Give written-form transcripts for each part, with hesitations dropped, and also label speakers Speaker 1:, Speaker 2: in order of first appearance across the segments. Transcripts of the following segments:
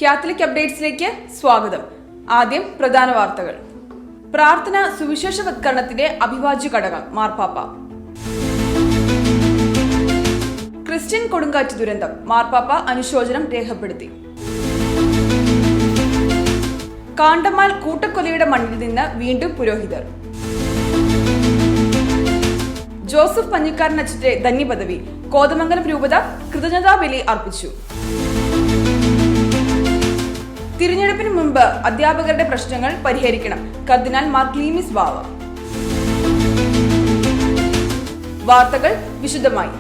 Speaker 1: Catholic അപ്ഡേറ്റ്സിലേക്ക് സ്വാഗതം. ആദ്യം പ്രധാന വാർത്തകൾ. പ്രാർത്ഥന സുവിശേഷവത്കരണത്തിന്റെ അവിഭാജ്യ ഘടകം മാർപ്പാപ്പ. ക്രിസ്ത്യൻ കൊടുങ്കാറ്റ് ദുരന്തം മാർപ്പാപ്പ അനുശോചനം രേഖപ്പെടുത്തി. കാണ്ടമാൽ കൂട്ടക്കൊലയുടെ മണ്ണിൽ നിന്ന് വീണ്ടും പുരോഹിതർ. ജോസഫ് പഞ്ഞിക്കാരൻ അച്ഛന്റെ ധന്യപദവി കോതമംഗലം രൂപത കൃതജ്ഞതാബലി അർപ്പിച്ചു. തിരഞ്ഞെടുപ്പിന് മുൻപ് അധ്യാപകരുടെ പ്രശ്നങ്ങൾ പരിഹരിക്കണം കർദിനാൾ മാർ ക്ലീമിസ് ബാവ. വാർത്തകൾ വിശദമായി.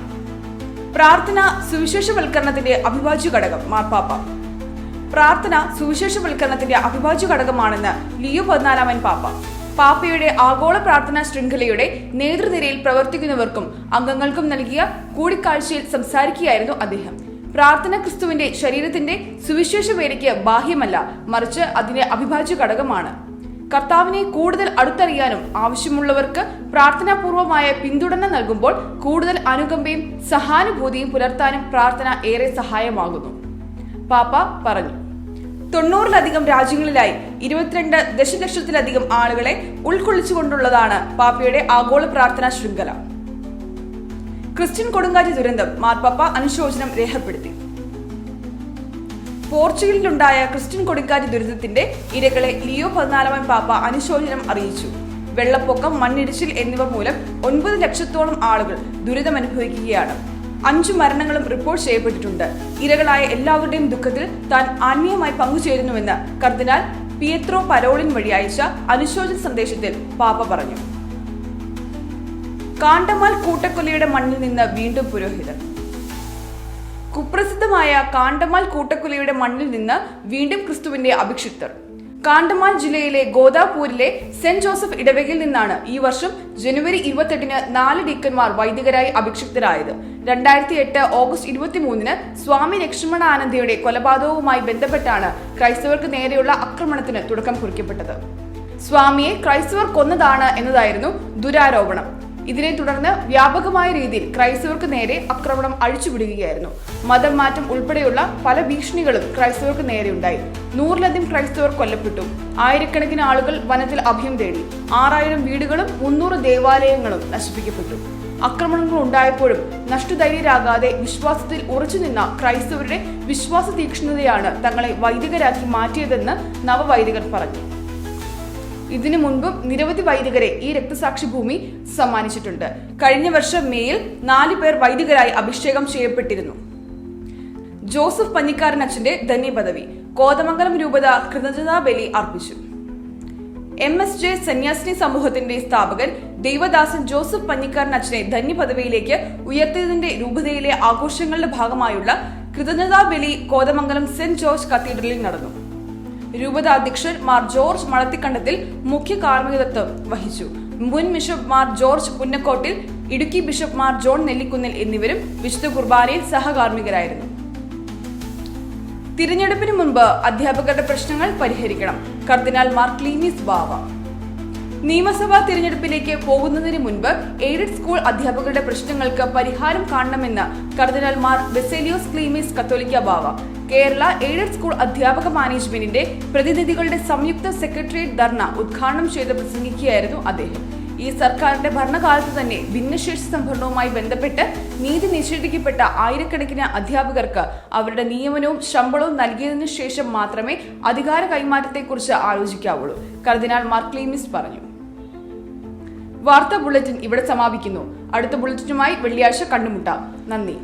Speaker 1: പ്രാർത്ഥന സുവിശേഷവൽക്കരണത്തിന്റെ അവിഭാജ്യ ഘടകം മാർപ്പാപ്പ. പ്രാർത്ഥന സുവിശേഷവൽക്കരണത്തിന്റെ അവിഭാജ്യ ഘടകമാണെന്ന് ലിയോ 14 പാപ്പ. പാപ്പയുടെ ആഗോള പ്രാർത്ഥനാ ശൃംഖലയുടെ നേതൃനിരയിൽ പ്രവർത്തിക്കുന്നവർക്കും അംഗങ്ങൾക്കും നൽകിയ കൂടിക്കാഴ്ചയിൽ സംസാരിക്കുകയായിരുന്നു അദ്ദേഹം. പ്രാർത്ഥന ക്രിസ്തുവിന്റെ ശരീരത്തിന്റെ സുവിശേഷ വേലയ്ക്ക് ബാഹ്യമല്ല, മറിച്ച് അതിന്റെ അവിഭാജ്യ ഘടകമാണ്. കർത്താവിനെ കൂടുതൽ അടുത്തറിയാനും ആവശ്യമുള്ളവർക്ക് പ്രാർത്ഥനാപൂർവമായ പിന്തുണ നൽകുമ്പോൾ കൂടുതൽ അനുകമ്പയും സഹാനുഭൂതിയും പുലർത്താനും പ്രാർത്ഥന ഏറെ സഹായമാകുന്നു, പാപ്പ പറഞ്ഞു. 90-ലധികം രാജ്യങ്ങളിലായി 22 ദശലക്ഷത്തിലധികം ആളുകളെ ഉൾക്കൊള്ളിച്ചുകൊണ്ടുള്ളതാണ് പാപ്പയുടെ ആഗോള പ്രാർത്ഥനാ ശൃംഖല. ക്രിസ്ത്യൻ കൊടുങ്കാറ്റ് ദുരന്തം മാർപ്പാപ്പ അനുശോചനം രേഖപ്പെടുത്തി. പോർച്ചുഗലിലുണ്ടായ ക്രിസ്ത്യൻ കൊടുങ്കാറ്റ് ദുരന്തത്തിന്റെ ഇരകളെ ലിയോ 14 പാപ്പ അനുശോചനം അറിയിച്ചു. വെള്ളപ്പൊക്കം, മണ്ണിടിച്ചിൽ എന്നിവ മൂലം 9 ലക്ഷത്തോളം ആളുകൾ ദുരിതമനുഭവിക്കുകയാണ്. 5 മരണങ്ങളും റിപ്പോർട്ട് ചെയ്യപ്പെട്ടിട്ടുണ്ട്. ഇരകളായ എല്ലാവരുടെയും ദുഃഖത്തിൽ താൻ ആത്മീയമായി പങ്കുചേരുന്നുവെന്ന് കർദിനാൾ പിയത്രോ പരോളിൻ വഴി അയച്ച അനുശോചന സന്ദേശത്തിൽ പാപ്പ പറഞ്ഞു. കാണ്ടമാൽ കൂട്ടക്കൊലയുടെ മണ്ണിൽ നിന്ന് വീണ്ടും പുരോഹിതർ. കുപ്രസിദ്ധമായ കാണ്ടമാൽ കൂട്ടക്കൊലയുടെ മണ്ണിൽ നിന്ന് വീണ്ടും ക്രിസ്തുവിന്റെ അഭിഷിക്തർ. കാണ്ടമാൽ ജില്ലയിലെ ഗോദാപൂരിലെ സെന്റ് ജോസഫ് ഇടവകയിൽ നിന്നാണ് ഈ വർഷം ജനുവരി 28-ന് 4 ഡീക്കന്മാർ വൈദികരായി അഭിഷിക്തരായത്. 2008 ഓഗസ്റ്റ് 23-ന് സ്വാമി ലക്ഷ്മണാനന്ദയുടെ കൊലപാതകവുമായി ബന്ധപ്പെട്ടാണ് ക്രൈസ്തവർക്ക് നേരെയുള്ള ആക്രമണത്തിന് തുടക്കം കുറിക്കപ്പെട്ടത്. സ്വാമിയെ ക്രൈസ്തവർ കൊന്നതാണ് എന്നതായിരുന്നു ദുരാരോപണം. ഇതിനെ തുടർന്ന് വ്യാപകമായ രീതിയിൽ ക്രൈസ്തവർക്ക് നേരെ ആക്രമണം അഴിച്ചുവിടുകയായിരുന്നു. മതം മാറ്റം ഉൾപ്പെടെയുള്ള പല ഭീഷണികളും ക്രൈസ്തവർക്ക് നേരെയുണ്ടായി. 100-ലധികം ക്രൈസ്തവർ കൊല്ലപ്പെട്ടു. ആയിരക്കണക്കിന് ആളുകൾ വനത്തിൽ അഭയം തേടി. 6000 വീടുകളും 300 ദേവാലയങ്ങളും നശിപ്പിക്കപ്പെട്ടു. ആക്രമണങ്ങൾ ഉണ്ടായപ്പോഴും നഷ്ടധൈര്യരാകാതെ വിശ്വാസത്തിൽ ഉറച്ചുനിന്ന ക്രൈസ്തവരുടെ വിശ്വാസ തീക്ഷ്ണതയാണ് തങ്ങളെ വൈദികരാക്കി മാറ്റിയതെന്ന് നവവൈദികർ പറഞ്ഞു. ഇതിനു മുൻപും നിരവധി വൈദികരെ ഈ രക്തസാക്ഷി ഭൂമി സമ്മാനിച്ചിട്ടുണ്ട്. കഴിഞ്ഞ വർഷം മേയിൽ 4 പേർ വൈദികരായി അഭിഷേകം ചെയ്യപ്പെട്ടിരുന്നു. ജോസഫ് പഞ്ഞിക്കാരൻ അച്ഛന്റെ ധന്യപദവി കോതമംഗലം രൂപത കൃതജ്ഞതാബലി അർപ്പിച്ചു. MSJ സന്യാസിനി സമൂഹത്തിന്റെ സ്ഥാപകൻ ദൈവദാസൻ ജോസഫ് പഞ്ഞിക്കാരൻ അച്ഛനെ ധന്യപദവിയിലേക്ക് ഉയർത്തിയതിന്റെ രൂപതയിലെ ആഘോഷങ്ങളുടെ ഭാഗമായുള്ള കൃതജ്ഞതാബലി കോതമംഗലം സെന്റ് ജോർജ് കത്തീഡ്രലിൽ നടന്നു. രൂപത അധ്യക്ഷൻ മാർ ജോർജ് മളത്തിക്കണ്ടത്തിൽ മുഖ്യ കാർമ്മികത്വം വഹിച്ചു. മുൻ bishop Mar George Punnakottil, Idukki bishop Mar John Nellikunnel എന്നിവരും വിശുദ്ധ കുർബാനയിൽ സഹകാർമ്മികരായിരുന്നു. തിരഞ്ഞെടുപ്പിന് മുൻപ് അധ്യാപകരുടെ പ്രശ്നങ്ങൾ പരിഹരിക്കണം കർദിനാൾ മാർ ക്ലീമിസ് ബാവ. നിയമസഭാ തിരഞ്ഞെടുപ്പിലേക്ക് പോകുന്നതിന് മുൻപ് എയ്ഡഡ് സ്കൂൾ അധ്യാപകരുടെ പ്രശ്നങ്ങൾക്ക് പരിഹാരം കാണണമെന്ന് കർദിനാൾ മാർ ബെസേലിയോസ് ക്ലീമിസ് കത്തോലിക്ക ബാവ. കേരള എയ്ഡഡ് സ്കൂൾ അധ്യാപക മാനേജ്മെന്റിന്റെ പ്രതിനിധികളുടെ സംയുക്ത സെക്രട്ടേറിയറ്റ് ധർണ ഉദ്ഘാടനം ചെയ്ത് പ്രസംഗിക്കുകയായിരുന്നു അദ്ദേഹം. ഈ സർക്കാരിന്റെ ഭരണകാലത്ത് തന്നെ ഭിന്നശേഷി സംഭരണവുമായി ബന്ധപ്പെട്ട് നീതി നിഷേധിക്കപ്പെട്ട ആയിരക്കണക്കിന് അധ്യാപകർക്ക് അവരുടെ നിയമനവും ശമ്പളവും നൽകിയതിനു ശേഷം മാത്രമേ അധികാര കൈമാറ്റത്തെക്കുറിച്ച് ആലോചിക്കാവുള്ളൂ, കർദിനാൾ മാർ ക്ലീമിസ് പറഞ്ഞു. വാർത്താ ബുള്ളറ്റിൻ ഇവിടെ സമാപിക്കുന്നു. അടുത്ത ബുള്ളറ്റിനുമായി വെള്ളിയാഴ്ച കണ്ടുമുട്ടാം. നന്ദി.